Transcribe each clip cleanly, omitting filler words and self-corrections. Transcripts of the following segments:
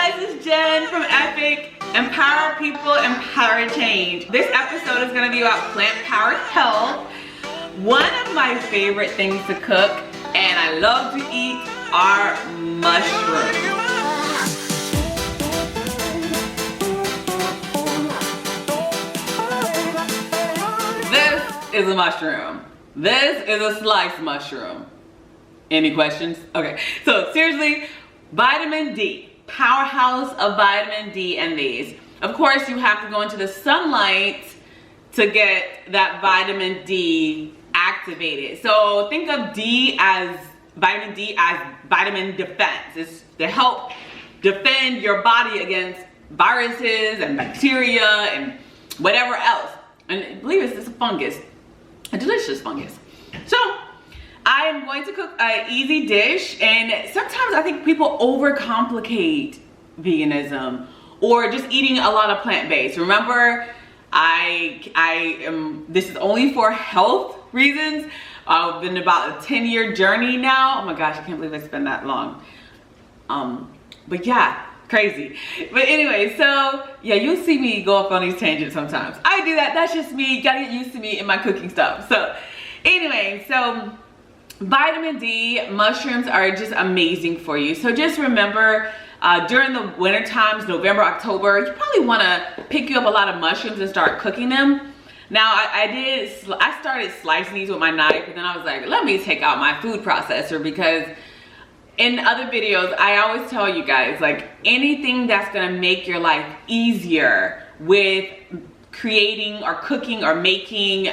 guys, it's Jen from EPEC. Empower people, empower change. This episode is gonna be about plant-powered health. One of my favorite things to cook, and I love to eat, are mushrooms. This is a mushroom. This is a sliced mushroom. Any questions? Okay, so seriously, vitamin D, powerhouse of vitamin D in these. Of course, you have to go into the sunlight to get that vitamin D activated. So think of vitamin D as vitamin defense. It's to help defend your body against viruses and bacteria and whatever else. And I believe it's a fungus, a delicious fungus. So I am going to cook an easy dish, and sometimes I think people overcomplicate veganism or just eating a lot of plant-based. Remember, this is only for health reasons. I've been about a 10-year journey now. Oh my gosh, I can't believe it's been that long. But yeah, crazy. But anyway, so yeah, you'll see me go off on these tangents sometimes. I do that, that's just me. You gotta get used to me in my cooking stuff. So anyway, so vitamin D, mushrooms are just amazing for you. So just remember, during the winter times, November, October, you probably want to pick you up a lot of mushrooms and start cooking them. Now I started slicing these with my knife, and then I was like, let me take out my food processor, because in other videos I always tell you guys, like, anything that's gonna make your life easier with creating or cooking or making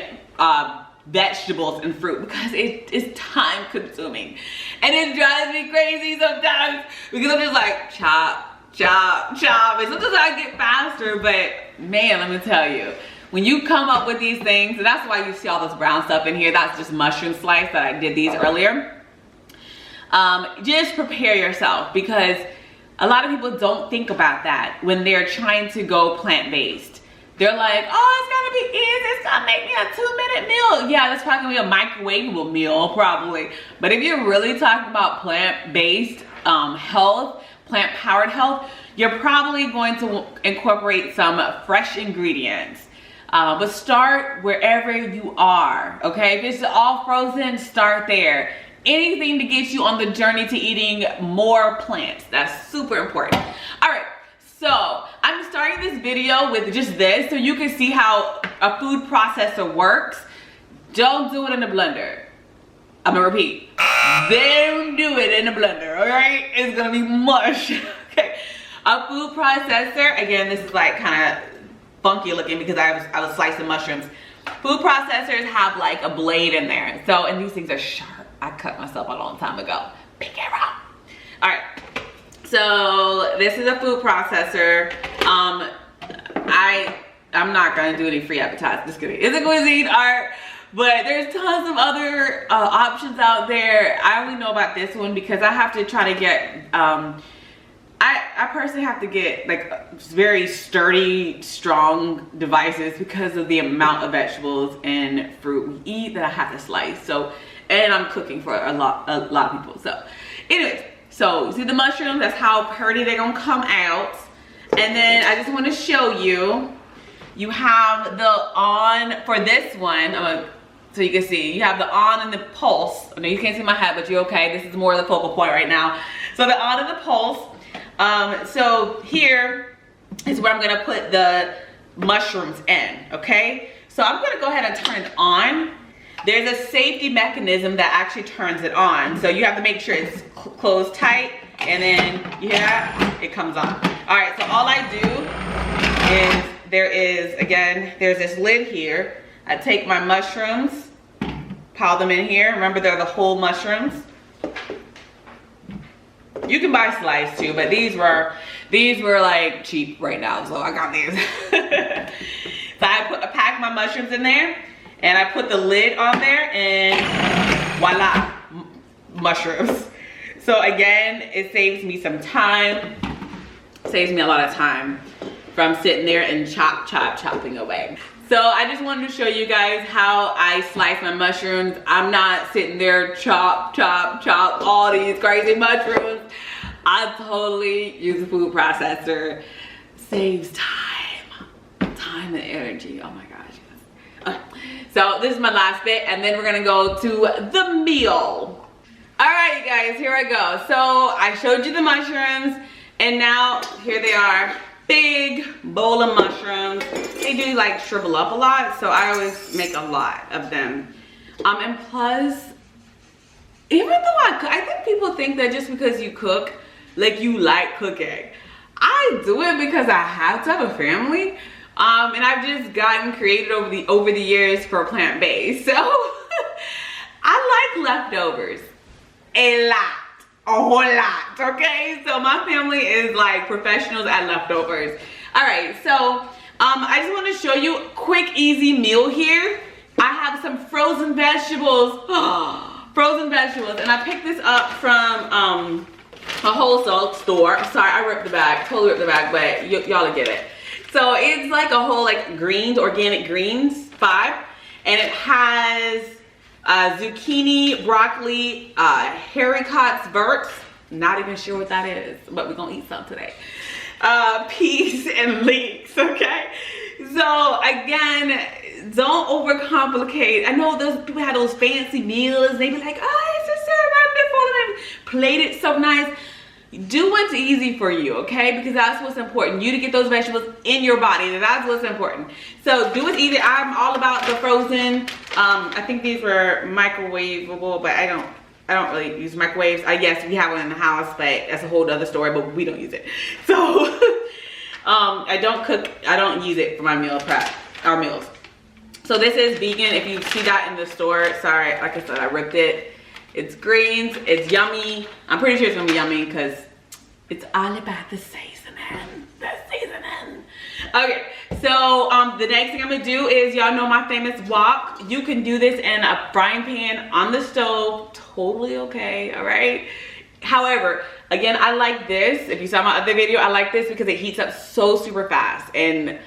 vegetables and fruit, because it is time consuming and it drives me crazy sometimes, because I'm just like chop, chop, chop, and sometimes I get faster, but man, let me tell you, when you come up with these things, and that's why you see all this brown stuff in here, that's just mushroom slice that I did these earlier. Just prepare yourself, because a lot of people don't think about that when they're trying to go plant-based. They're like, oh, it's gonna be easy, it's gonna make me a 2-minute meal. Yeah, that's probably gonna be a microwavable meal, probably. But if you're really talking about plant-based health, plant-powered health, you're probably going to incorporate some fresh ingredients. But start wherever you are, okay? If it's all frozen, start there. Anything to get you on the journey to eating more plants. That's super important. All right. So I'm starting this video with just this so you can see how a food processor works. Don't do it in a blender. I'm gonna repeat. Don't do it in a blender, all right? It's gonna be mush. Okay. A food processor, again, this is like kind of funky looking because I was slicing mushrooms. Food processors have like a blade in there. So, and these things are sharp. I cut myself a long time ago. Big arrow. All right. So this is a food processor. I'm not gonna do any free advertising. Just kidding. It's a Cuisinart, but there's tons of other options out there. I only know about this one because I have to try to get. I personally have to get like very sturdy, strong devices because of the amount of vegetables and fruit we eat that I have to slice. So, and I'm cooking for a lot of people. So, anyways. So, you see the mushrooms? That's how pretty they're gonna come out. And then I just wanna show you, you have the on, for this one, so you can see, you have the on and the pulse. I know you can't see my head, but you're okay. This is more of the focal point right now. So the on and the pulse. So here is where I'm gonna put the mushrooms in, okay? So I'm gonna go ahead and turn it on. There's a safety mechanism that actually turns it on. So you have to make sure it's closed tight, and then, yeah, it comes on. All right, so all I do is, there's this lid here. I take my mushrooms, pile them in here. Remember, they're the whole mushrooms. You can buy sliced too, but these were like cheap right now, so I got these. So I pack my mushrooms in there, and I put the lid on there, and voila, mushrooms. So again, it saves me some time, saves me a lot of time from sitting there and chopping away. So I just wanted to show you guys how I slice my mushrooms. I'm not sitting there chop all these crazy mushrooms. I totally use a food processor. Saves time and energy. Oh my gosh. Okay. So this is my last bit, and then we're gonna go to the meal. All right, you guys, here I go. So I showed you the mushrooms, and now here they are. Big bowl of mushrooms. They do like shrivel up a lot, so I always make a lot of them. And plus, even though I cook, I think people think that just because you cook, like you like cooking. I do it because I have to have a family. And I've just gotten created over the years for plant-based. So I like leftovers. A whole lot, okay? So my family is like professionals at leftovers. All right, so I just want to show you a quick, easy meal here. I have some frozen vegetables. Frozen vegetables, and I picked this up from a wholesale store. Sorry, I ripped the bag, totally ripped the bag, but y'all will get it. So it's like a whole like greens, organic greens, 5, and it has zucchini, broccoli, haricots, verts. Not even sure what that is, but we're gonna eat some today. Peas and leeks, okay? So again, don't overcomplicate. I know those people have those fancy meals. They be like, oh, it's just so wonderful, and plate it so nice. Do what's easy for you, okay? Because that's what's important. You to get those vegetables in your body. That's what's important. So do what's easy. I'm all about the frozen. I think these were microwavable, but I don't really use microwaves. Yes, we have one in the house, but that's a whole other story, but we don't use it. So I don't use it for my meal prep, our meals. So this is vegan. If you see that in the store, sorry, like I said, I ripped it. It's greens, it's yummy. I'm pretty sure it's gonna be yummy because it's all about the seasoning, Okay, so the next thing I'm gonna do is, y'all know my famous wok. You can do this in a frying pan on the stove, totally okay, all right? However, again, I like this. If you saw my other video, I like this because it heats up so super fast, and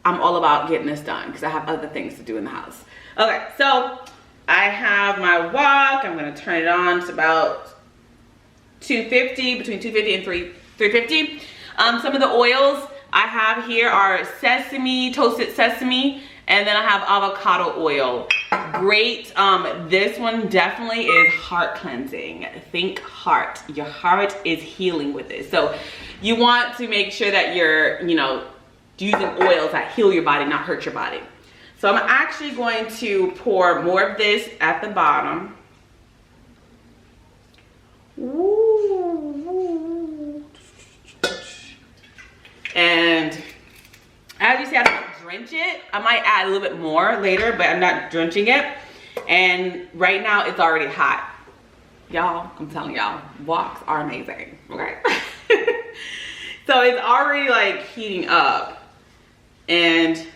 I'm all about getting this done because I have other things to do in the house. Okay, so I have my wok. I'm gonna turn it on. It's about 250, between 250 and 350. Some of the oils I have here are sesame, toasted sesame, and then I have avocado oil. Great. This one definitely is heart cleansing. Think heart. Your heart is healing with this. So you want to make sure that you're, using oils that heal your body, not hurt your body. So I'm actually going to pour more of this at the bottom. Ooh. And as you see, I don't drench it. I might add a little bit more later, but I'm not drenching it. And right now it's already hot. Y'all, I'm telling y'all, woks are amazing, okay? So it's already like heating up. And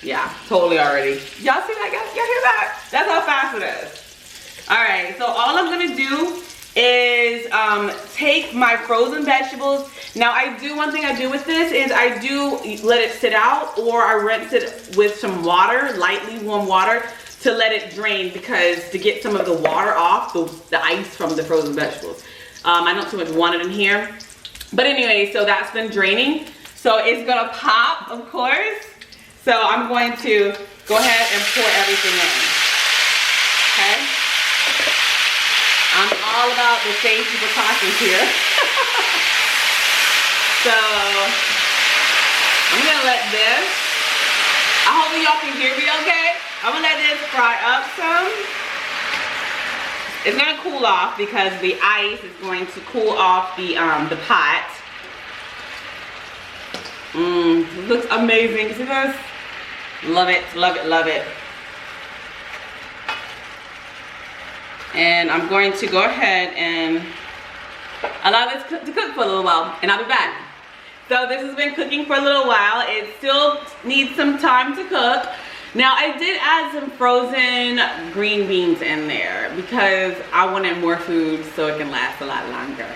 yeah, totally already. Y'all see that? Y'all hear that? That's how fast it is. All right, so all I'm gonna do is take my frozen vegetables. Now one thing I do with this is I do let it sit out, or I rinse it with some water, lightly warm water, to let it drain, because to get some of the water off, the ice from the frozen vegetables. I don't too much want it in here. But anyway, so that's been draining. So it's gonna pop, of course. So I'm going to go ahead and pour everything in, okay? I'm all about the safety precautions here. So I'm gonna let this, I hope y'all can hear me okay. I'm gonna let this fry up some. It's gonna cool off because the ice is going to cool off the pot. It looks amazing. See this? Love it, love it, love it. And I'm going to go ahead and allow this to cook for a little while, and I'll be back. So this has been cooking for a little while. It still needs some time to cook. Now I did add some frozen green beans in there because I wanted more food so it can last a lot longer.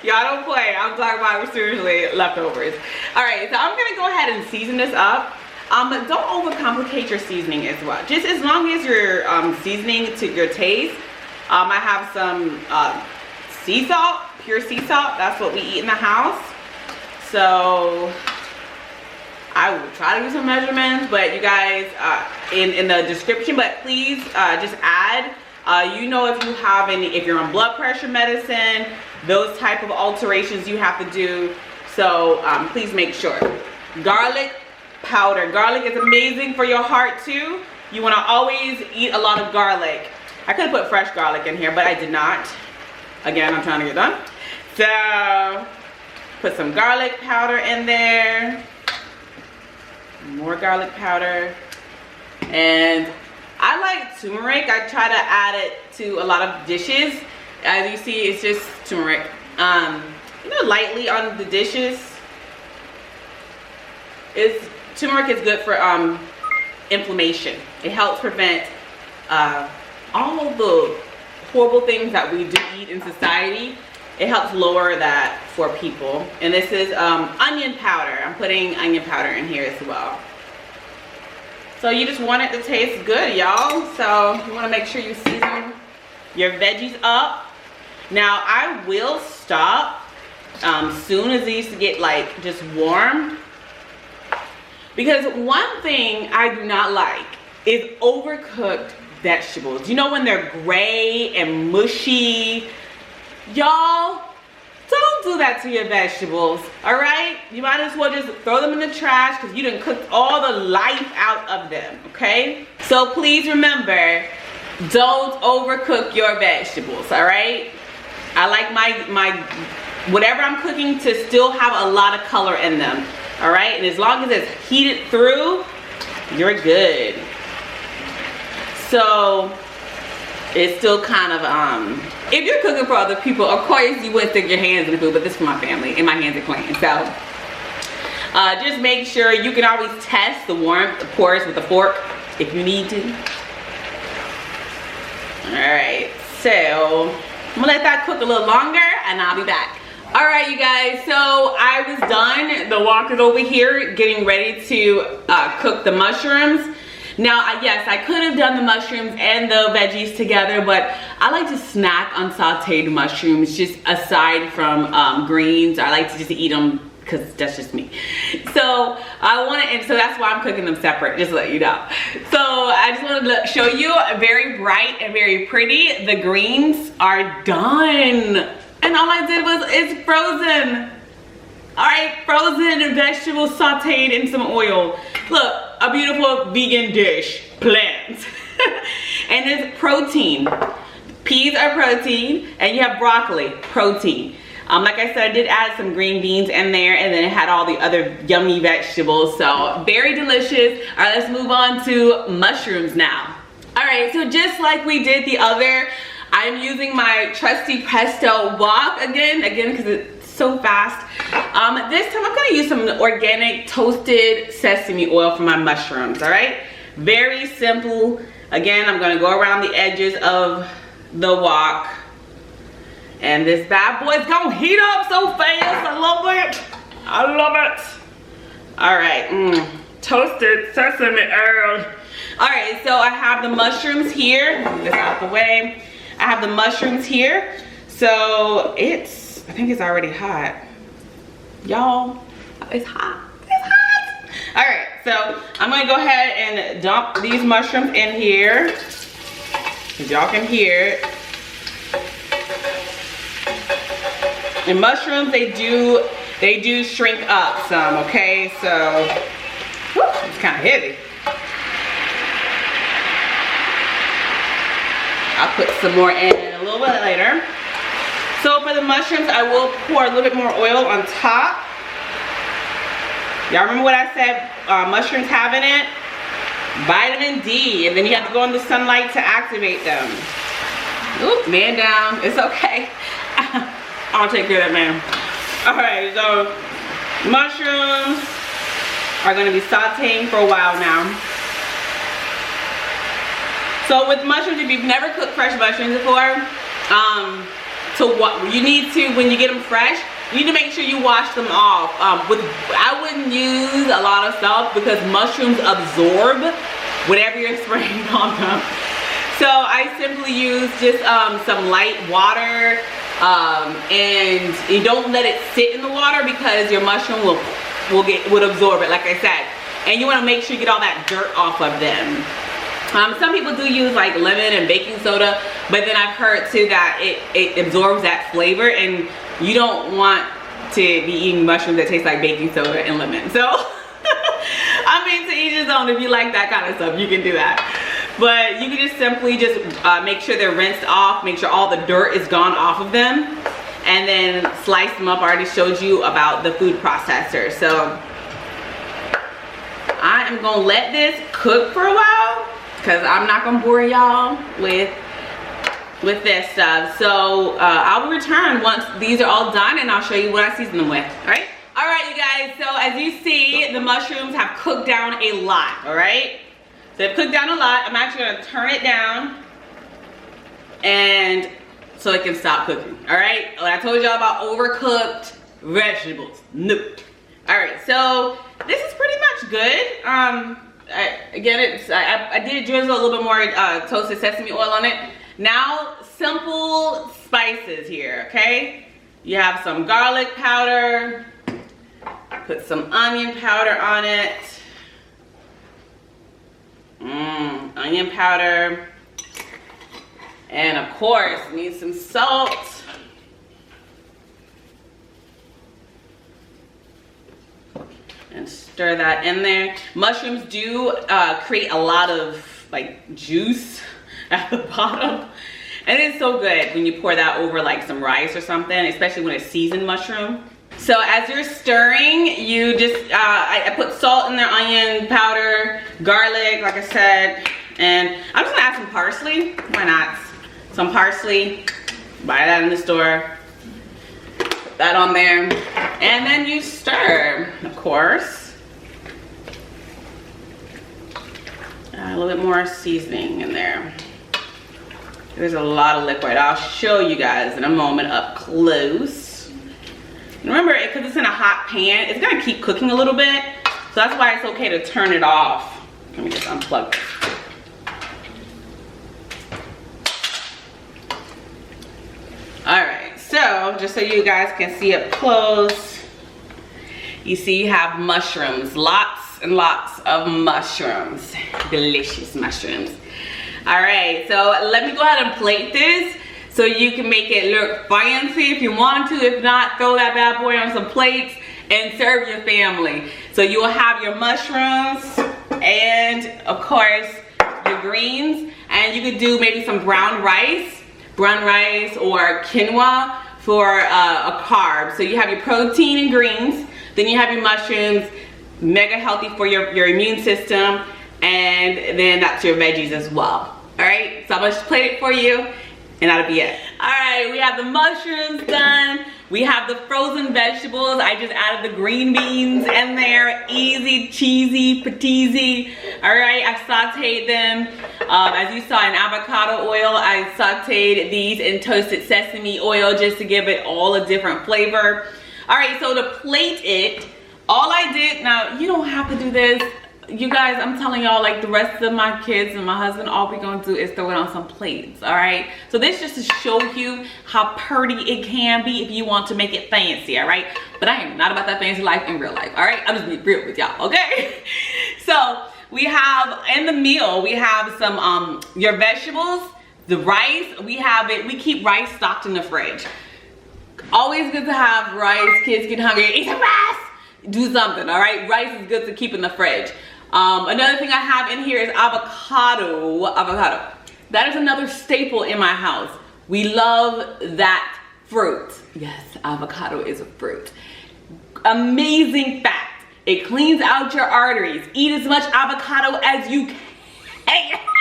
Y'all don't play. I'm talking about seriously leftovers. All right, so I'm gonna go ahead and season this up. But don't overcomplicate your seasoning as well. Just as long as you're seasoning to your taste. I have some sea salt, pure sea salt. That's what we eat in the house. So I will try to do some measurements, but you guys, in the description, but please just add, you know, if you have any, if you're on blood pressure medicine, those type of alterations you have to do. So please make sure. Garlic powder. Garlic is amazing for your heart too. You want to always eat a lot of garlic. I could have put fresh garlic in here, but I did not. Again, I'm trying to get done. So put some garlic powder in there. More garlic powder. And I like turmeric. I try to add it to a lot of dishes. As you see, it's just turmeric. You know, lightly on the dishes. Turmeric is good for inflammation. It helps prevent all of the horrible things that we do eat in society. It helps lower that for people. And this is onion powder. I'm putting onion powder in here as well. So you just want it to taste good, y'all. So you want to make sure you season your veggies up. Now I will stop soon as these get like just warm. Because one thing I do not like is overcooked vegetables. You know, when they're gray and mushy. Y'all, don't do that to your vegetables, all right? You might as well just throw them in the trash because you done cooked all the life out of them, okay? So please remember, don't overcook your vegetables, all right? I like my whatever I'm cooking to still have a lot of color in them, all right? And as long as it's heated through, you're good. So it's still kind of, if you're cooking for other people, of course you wouldn't stick your hands in the food, but this is for my family and my hands are clean. So just make sure you can always test the warmth, of course, with a fork if you need to. All right, so I'm gonna let that cook a little longer and I'll be back. All right, you guys, so I was done. The wok is over here getting ready to cook the mushrooms. Now, yes, I could have done the mushrooms and the veggies together, but I like to snack on sauteed mushrooms just aside from greens. I like to just eat them because that's just me. So so that's why I'm cooking them separate, just to let you know. So I just wanted to show you, very bright and very pretty. The greens are done. And all I did was, it's frozen. All right, frozen vegetables sauteed in some oil. Look, a beautiful vegan dish, plants. And there's protein. Peas are protein, and you have broccoli, protein. Like I said, I did add some green beans in there, and then it had all the other yummy vegetables. So very delicious. All right, let's move on to mushrooms now. All right, so just like we did the other, I'm using my trusty Presto wok again because it's so fast. This time I'm gonna use some organic toasted sesame oil for my mushrooms, all right? Very simple. Again, I'm gonna go around the edges of the wok. And this bad boy's gonna heat up so fast. I love it. I love it. All right, toasted sesame oil. All right, so I have the mushrooms here. Move this out the way. I have the mushrooms here. So I think it's already hot. Y'all, it's hot. It's hot. All right, so I'm gonna go ahead and dump these mushrooms in here. As y'all can hear it. And mushrooms, they do shrink up some, okay? So, it's kind of heavy. I'll put some more in a little bit later. So for the mushrooms, I will pour a little bit more oil on top. Y'all remember what I said mushrooms have in it? Vitamin D, and then you have to go in the sunlight to activate them. Oop, man down, it's okay. I'll take care of that, man. All right, so mushrooms are gonna be sauteing for a while now. So with mushrooms, if you've never cooked fresh mushrooms before, you need to, when you get them fresh, you need to make sure you wash them off. I wouldn't use a lot of stuff because mushrooms absorb whatever you're spraying on them. So I simply use just some light water And you don't let it sit in the water because your mushroom would absorb it, like I said. And you want to make sure you get all that dirt off of them. Some people do use like lemon and baking soda, but then I've heard too that it absorbs that flavor, and you don't want to be eating mushrooms that taste like baking soda and lemon. So I mean, to each his own. If you like that kind of stuff, you can do that. But you can just simply just make sure they're rinsed off, make sure all the dirt is gone off of them, and then slice them up. I already showed you about the food processor. So I am gonna let this cook for a while because I'm not gonna bore y'all with this stuff. So I will return once these are all done, and I'll show you what I season them with. All right, you guys. So as you see, the mushrooms have cooked down a lot. All right, so they've cooked down a lot. I'm actually gonna turn it down, and so it can stop cooking. All right. When I told y'all about overcooked vegetables, no. All right, so this is pretty much good. I did drizzle a little bit more toasted sesame oil on it. Now, simple spices here, okay? You have some garlic powder, put some onion powder on it. Onion powder. And of course, need some salt. And stir that in there. Mushrooms do create a lot of like juice at the bottom, and it's so good when you pour that over like some rice or something, especially when it's seasoned mushroom. So as you're stirring, you just I put salt in there, onion powder, garlic, like I said, and I'm just gonna add some parsley. Why not? Some parsley. Buy that in the store. Put that on there, and then you stir, of course. A little bit more seasoning in there. There's a lot of liquid. I'll show you guys in a moment up close. Remember, because it's in a hot pan, it's gonna keep cooking a little bit. So that's why it's okay to turn it off. Let me just unplug this. All right, so just so you guys can see up close, you see you have mushrooms, lots and lots of mushrooms, delicious mushrooms. All right, so let me go ahead and plate this so you can make it look fancy if you want to. If not, throw that bad boy on some plates and serve your family. So you will have your mushrooms and of course your greens, and you could do maybe some brown rice or quinoa for a carb. So you have your protein and greens, then you have your mushrooms, mega healthy for your immune system, and then that's your veggies as well. All right, so I'm gonna just plate it for you, and that'll be it. All right, we have the mushrooms done. We have the frozen vegetables. I just added the green beans in there. Easy, cheesy, patisi. All right, I sauteed them. As you saw in avocado oil, I sauteed these in toasted sesame oil just to give it all a different flavor. All right, so to plate it, all I did, now you don't have to do this. You guys, I'm telling y'all, like the rest of my kids and my husband, all we're gonna do is throw it on some plates, all right? So this just to show you how pretty it can be if you want to make it fancy, all right? But I am not about that fancy life in real life, all right? I'm just being real with y'all, okay? So we have, in the meal, we have some, your vegetables, the rice, we keep rice stocked in the fridge. Always good to have rice. Kids get hungry, eat some rice. Do something, all right? Rice is good to keep in the fridge. Another thing I have in here is avocado. That is another staple in my house. We love that fruit. Yes, avocado is a fruit. Amazing fact. It cleans out your arteries. Eat as much avocado as you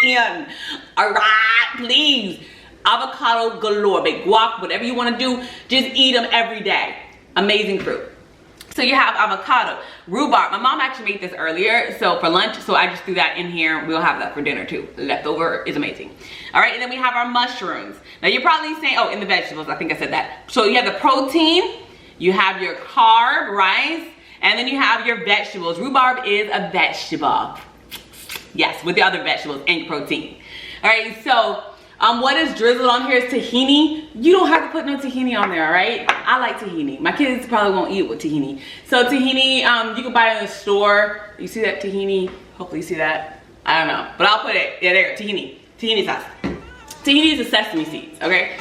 can. All right, please. Avocado galore. Big guac, whatever you want to do, just eat them every day. Amazing fruit. So you have avocado, rhubarb. My mom actually made this earlier, so for lunch, so I just threw that in here. We'll have that for dinner too. Leftover is amazing. All right, and then we have our mushrooms. Now you're probably saying, oh, in the vegetables, I think I said that. So you have the protein, you have your carb, rice, and then you have your vegetables. Rhubarb is a vegetable. Yes, with the other vegetables and protein. All right, so What is drizzled on here is tahini. You don't have to put no tahini on there, all right? I like tahini. My kids probably won't eat with tahini. So tahini, you can buy it in the store. You see that tahini? Hopefully you see that. I don't know, but I'll put it. Yeah, there, tahini. Tahini sauce. Tahini is the sesame seeds, okay?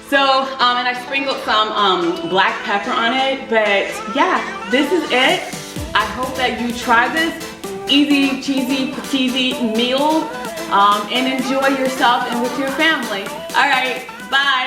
So, and I sprinkled some black pepper on it, but yeah, this is it. I hope that you try this easy, cheesy, cheesy meal and enjoy yourself and with your family. All right, bye.